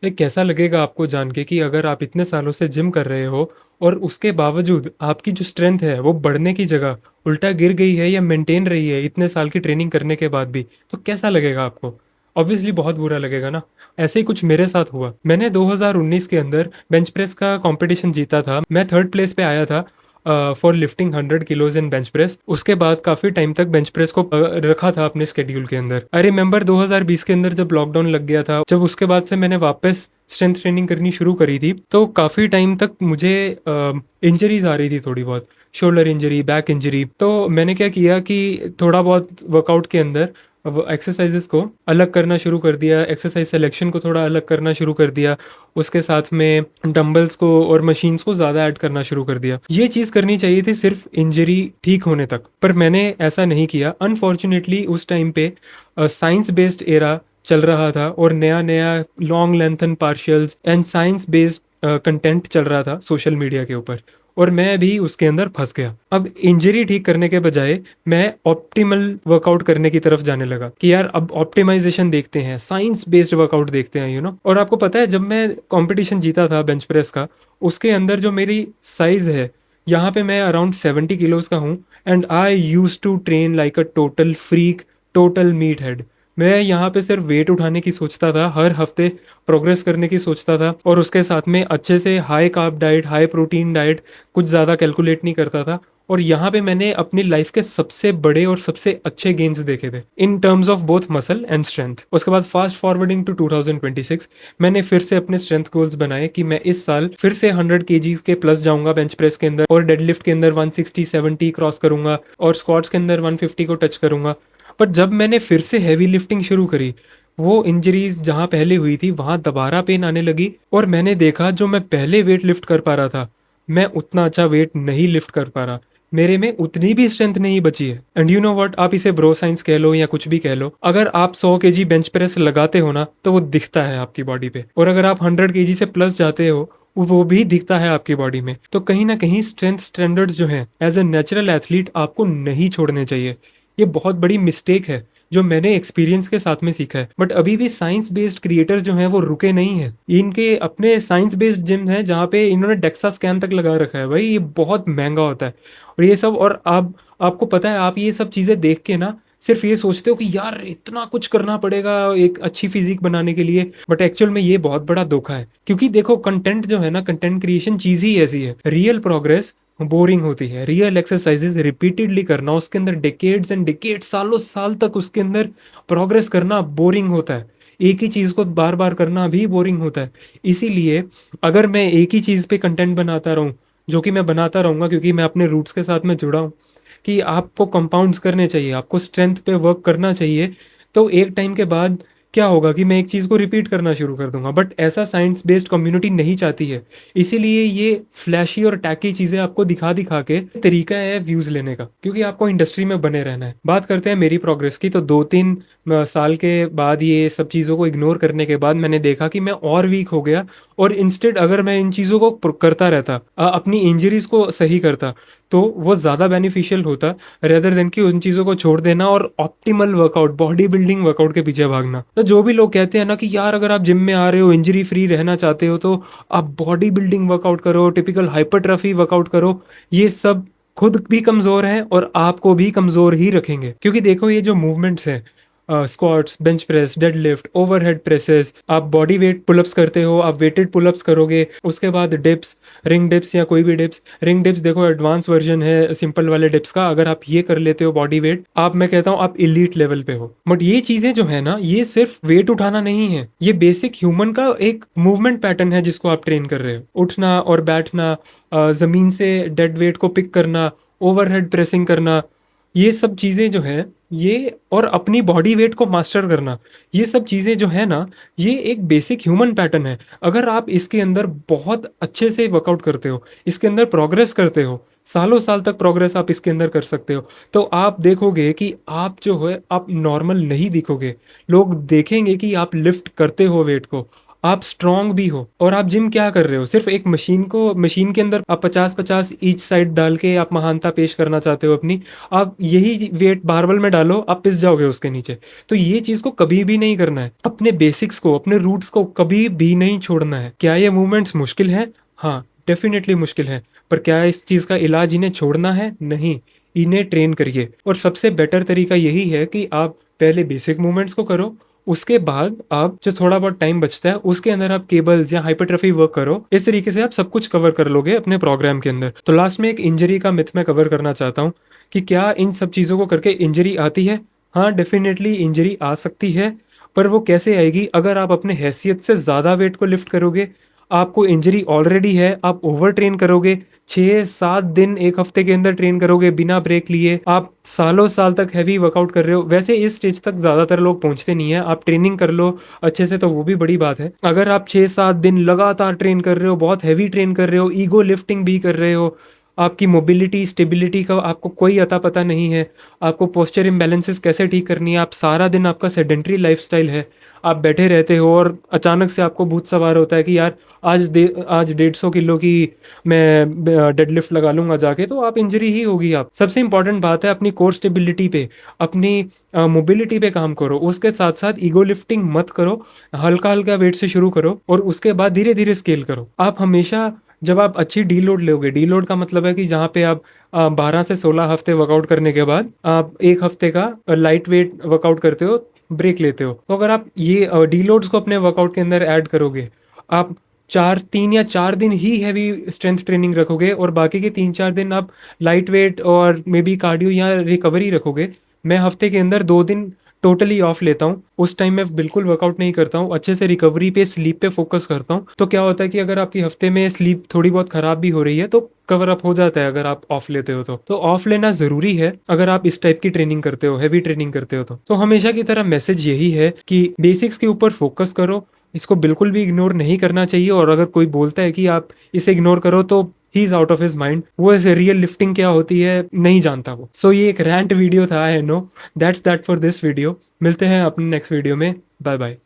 ये कैसा लगेगा आपको जान के कि अगर आप इतने सालों से जिम कर रहे हो और उसके बावजूद आपकी जो स्ट्रेंथ है वो बढ़ने की जगह उल्टा गिर गई है या मेंटेन रही है इतने साल की ट्रेनिंग करने के बाद भी, तो कैसा लगेगा आपको? ऑब्वियसली बहुत बुरा लगेगा ना। ऐसे ही कुछ मेरे साथ हुआ। मैंने 2019 के अंदर बेंच प्रेस का कंपटीशन जीता था। मैं थर्ड प्लेस पे आया था for lifting 100 kilos in bench press. उसके बाद काफी टाइम तक बेंच प्रेस को रखा था अपने स्केड्यूल के अंदर। आई रिमेंबर 2020 के अंदर जब लॉकडाउन लग गया था, जब उसके बाद से मैंने वापस स्ट्रेंथ ट्रेनिंग करनी शुरू करी थी, तो काफ़ी टाइम तक मुझे इंजरीज आ रही थी, थोड़ी बहुत शोल्डर इंजरी, बैक इंजरी। तो मैंने क्या किया कि थोड़ा बहुत वर्कआउट के अंदर वो एक्सरसाइजेस को अलग करना शुरू कर दिया, एक्सरसाइज सिलेक्शन को थोड़ा अलग करना शुरू कर दिया, उसके साथ में डंबल्स को और मशीन्स को ज़्यादा ऐड करना शुरू कर दिया। ये चीज़ करनी चाहिए थी सिर्फ इंजरी ठीक होने तक, पर मैंने ऐसा नहीं किया। अनफॉर्चुनेटली उस टाइम पे साइंस बेस्ड एरा चल रहा था और नया नया long lengthen partials and science based content चल रहा था सोशल मीडिया के ऊपर, और मैं भी उसके अंदर फंस गया। अब इंजरी ठीक करने के बजाय मैं ऑप्टिमल वर्कआउट करने की तरफ जाने लगा कि यार अब ऑप्टिमाइजेशन देखते हैं, साइंस बेस्ड वर्कआउट देखते हैं, और आपको पता है, जब मैं कंपटीशन जीता था बेंच प्रेस का, उसके अंदर जो मेरी साइज है, यहाँ पे मैं अराउंड 70 किलोज का हूँ। And I use to train like a total freak, total meathead. मैं यहाँ पे सिर्फ वेट उठाने की सोचता था, हर हफ्ते प्रोग्रेस करने की सोचता था, और उसके साथ में अच्छे से high carb diet, high protein diet, कुछ ज़्यादा कैलकुलेट नहीं करता था। और यहाँ पे मैंने अपनी लाइफ के सबसे बड़े और सबसे अच्छे गेन्स देखे थे in terms of both muscle and strength. उसके बाद फास्ट फॉरवर्डिंग टू 2026, मैंने फिर से अपने स्ट्रेंथ गोल्स बनाए कि मैं इस साल फिर से 100 kgs के प्लस जाऊंगा बेंच प्रेस के अंदर, और डेडलिफ्ट के अंदर 160-170 क्रॉस करूंगा, और स्क्वाट्स के अंदर 150 को टच करूंगा। पर जब मैंने फिर से हैवी लिफ्टिंग शुरू करी, वो इंजरीज जहाँ पहले हुई थी वहाँ दोबारा पेन आने लगी, और मैंने देखा जो मैं पहले वेट लिफ्ट कर पा रहा था, मैं उतना अच्छा वेट नहीं लिफ्ट कर पा रहा। मेरे में उतनी भी स्ट्रेंथ नहीं बची है। एंड यू नो व्हाट, आप इसे ब्रो साइंस कह लो या कुछ भी कह लो, अगर आप 100 kg बेंच प्रेस लगाते हो ना, तो वो दिखता है आपकी बॉडी पे, और अगर आप 100 kg से प्लस जाते हो, वो भी दिखता है आपकी बॉडी में। तो कहीं ना कहीं स्ट्रेंथ स्टैंडर्ड्स जो हैं एज ए नेचुरल एथलीट आपको नहीं छोड़ने चाहिए। ये बहुत बड़ी मिस्टेक है जो मैंने एक्सपीरियंस के साथ में सीखा है। बट अभी भी साइंस बेस्ड क्रिएटर्स जो हैं वो रुके नहीं हैं। इनके अपने साइंस बेस्ड जिम हैं जहाँ पे इन्होंने डेक्सा स्कैन तक लगा रखा है। भाई ये बहुत महंगा होता है, और ये सब, और आप, आपको पता है, आप ये सब चीज़ें देख के ना सिर्फ ये सोचते हो कि यार इतना कुछ करना पड़ेगा एक अच्छी फिजिक बनाने के लिए, बट एक्चुअल में ये बहुत बड़ा धोखा है। क्योंकि देखो, कंटेंट जो है ना, कंटेंट क्रिएशन चीज़ ही ऐसी है। रियल प्रोग्रेस बोरिंग होती है। रियल एक्सरसाइजेस रिपीटेडली करना, उसके अंदर डिकेड्स एंड डिकेड, सालों साल तक उसके अंदर प्रोग्रेस करना बोरिंग होता है। एक ही चीज़ को बार बार करना भी बोरिंग होता है। इसीलिए अगर मैं एक ही चीज़ पे कंटेंट बनाता रहूँ, जो कि मैं बनाता रहूँगा क्योंकि मैं अपने रूट्स के साथ में जुड़ा हूँ, कि आपको कंपाउंड्स करने चाहिए, आपको स्ट्रेंथ पे वर्क करना चाहिए, तो एक टाइम के बाद क्या होगा कि मैं एक चीज़ को रिपीट करना शुरू कर दूंगा। बट ऐसा साइंस बेस्ड कम्युनिटी नहीं चाहती है। इसीलिए ये फ्लैशी और टैकी चीज़ें आपको दिखा दिखा के तरीका है व्यूज़ लेने का, क्योंकि आपको इंडस्ट्री में बने रहना है। बात करते हैं मेरी प्रोग्रेस की, तो 2-3 साल के बाद ये सब चीज़ों को इग्नोर करने के बाद मैंने देखा कि मैं और वीक हो गया। और इंस्टेड अगर मैं इन चीज़ों को करता रहता, अपनी इंजरीज को सही करता, तो वो ज़्यादा बेनिफिशियल होता रेदर देन कि उन चीज़ों को छोड़ देना और optimal workout, body building workout के पीछे भागना। तो जो भी लोग कहते हैं ना कि यार अगर आप जिम में आ रहे हो, इंजरी फ्री रहना चाहते हो, तो आप बॉडी बिल्डिंग वर्कआउट करो, टिपिकल हाइपरट्रफी वर्कआउट करो, ये सब खुद भी कमज़ोर हैं और आपको भी कमज़ोर ही रखेंगे। क्योंकि देखो, ये जो मूवमेंट्स हैं, squats, bench press, deadlift, overhead presses, आप बॉडी वेट पुलअप्स करते हो, आप वेटेड पुलअप्स करोगे, उसके बाद डिप्स, रिंग डिप्स या कोई भी डिप्स। रिंग डिप्स देखो एडवांस वर्जन है सिंपल वाले डिप्स का। अगर आप ये कर लेते हो बॉडी वेट, आप, मैं कहता हूँ, आप इलीट लेवल पे हो। बट ये चीजें जो है ना, ये सिर्फ वेट उठाना नहीं है, ये बेसिक ह्यूमन का एक मूवमेंट पैटर्न है जिसको आप ट्रेन कर रहे हो। उठना और बैठना, जमीन से डेड वेट को पिक करना, ओवरहेड प्रेसिंग करना, ये सब चीज़ें जो है, ये, और अपनी बॉडी वेट को मास्टर करना, ये सब चीज़ें जो है ना, ये एक बेसिक ह्यूमन पैटर्न है। अगर आप इसके अंदर बहुत अच्छे से वर्कआउट करते हो, इसके अंदर प्रोग्रेस करते हो, सालों साल तक प्रोग्रेस आप इसके अंदर कर सकते हो, तो आप देखोगे कि आप जो है, आप नॉर्मल नहीं दिखोगे। लोग देखेंगे कि आप लिफ्ट करते हो वेट को, आप स्ट्रांग भी हो। और आप जिम क्या कर रहे हो, सिर्फ एक मशीन के अंदर आप 50-50 ईच साइड डाल के आप महानता पेश करना चाहते हो अपनी। आप यही वेट बारबल में डालो, आप पिस जाओगे उसके नीचे। तो ये चीज को कभी भी नहीं करना है। अपने बेसिक्स को, अपने रूट्स को कभी भी नहीं छोड़ना है। क्या ये मूवमेंट्स मुश्किल है? हाँ, डेफिनेटली मुश्किल है। पर क्या इस चीज का इलाज इन्हें छोड़ना है? नहीं, इन्हें ट्रेन करिए। और सबसे बेटर तरीका यही है कि आप पहले बेसिक मूवमेंट्स को करो, उसके बाद आप जो थोड़ा बहुत टाइम बचता है उसके अंदर आप केबल्स या हाइपरट्रफी वर्क करो। इस तरीके से आप सब कुछ कवर कर लोगे अपने प्रोग्राम के अंदर। तो लास्ट में एक इंजरी का मिथ मैं कवर करना चाहता हूँ कि क्या इन सब चीज़ों को करके इंजरी आती है? हाँ, डेफिनेटली इंजरी आ सकती है। पर वो कैसे आएगी? अगर आप अपने हैसियत से ज़्यादा वेट को लिफ्ट करोगे, आपको इंजरी ऑलरेडी है, आप ओवर ट्रेन करोगे, 6-7 दिन एक हफ्ते के अंदर ट्रेन करोगे बिना ब्रेक लिए, आप सालों साल तक हैवी वर्कआउट कर रहे हो। वैसे इस स्टेज तक ज़्यादातर लोग पहुंचते नहीं है। आप ट्रेनिंग कर लो अच्छे से तो वो भी बड़ी बात है। अगर आप 6-7 दिन लगातार ट्रेन कर रहे हो, बहुत हैवी ट्रेन कर रहे हो, ईगो लिफ्टिंग भी कर रहे हो, आपकी मोबिलिटी स्टेबिलिटी का आपको कोई अता पता नहीं है, आपको पोस्चर इम्बैलेंसेस कैसे ठीक करनी है, आप सारा दिन आपका सेडेंट्री लाइफस्टाइल है, आप बैठे रहते हो और अचानक से आपको भूत सवार होता है कि यार आज 150 किलो की मैं डेडलिफ्ट लगा लूंगा जाके, तो आप इंजरी ही होगी। आप सबसे इंपॉर्टेंट बात है अपनी कोर स्टेबिलिटी पे, अपनी मोबिलिटी पे काम करो। उसके साथ साथ ईगो लिफ्टिंग मत करो, हल्का हल्का वेट से शुरू करो और उसके बाद धीरे धीरे स्केल करो। आप हमेशा जब आप अच्छी डी लोड लोगे, डी लोड का मतलब है कि जहाँ पे आप 12 से 16 हफ्ते वर्कआउट करने के बाद आप एक हफ्ते का लाइट वेट वर्कआउट करते हो, ब्रेक लेते हो। तो अगर आप ये डी लोड्स को अपने वर्कआउट के अंदर ऐड करोगे, आप 3 या 4 दिन ही हैवी स्ट्रेंथ ट्रेनिंग रखोगे और बाकी के 3-4 दिन आप लाइट वेट और मे बी कार्डियो या रिकवरी रखोगे। मैं हफ्ते के अंदर 2 दिन टोटली ऑफ लेता हूँ। उस टाइम मैं बिल्कुल वर्कआउट नहीं करता हूँ, अच्छे से रिकवरी पे, स्लीप पे फोकस करता हूँ। तो क्या होता है कि अगर आपकी हफ्ते में स्लीप थोड़ी बहुत खराब भी हो रही है तो कवर अप हो जाता है अगर आप ऑफ लेते हो। तो ऑफ लेना जरूरी है अगर आप इस टाइप की ट्रेनिंग करते हो, हैवी ट्रेनिंग करते हो। तो हमेशा की तरह मैसेज यही है कि बेसिक्स के ऊपर फोकस करो, इसको बिल्कुल भी इग्नोर नहीं करना चाहिए। और अगर कोई बोलता है कि आप इसे इग्नोर करो तो he is out of his mind, वो ऐसे रियल लिफ्टिंग क्या होती है नहीं जानता वो। सो ये एक रैंट वीडियो था, I know. That's that for this video. मिलते हैं अपने नेक्स्ट वीडियो में। Bye bye.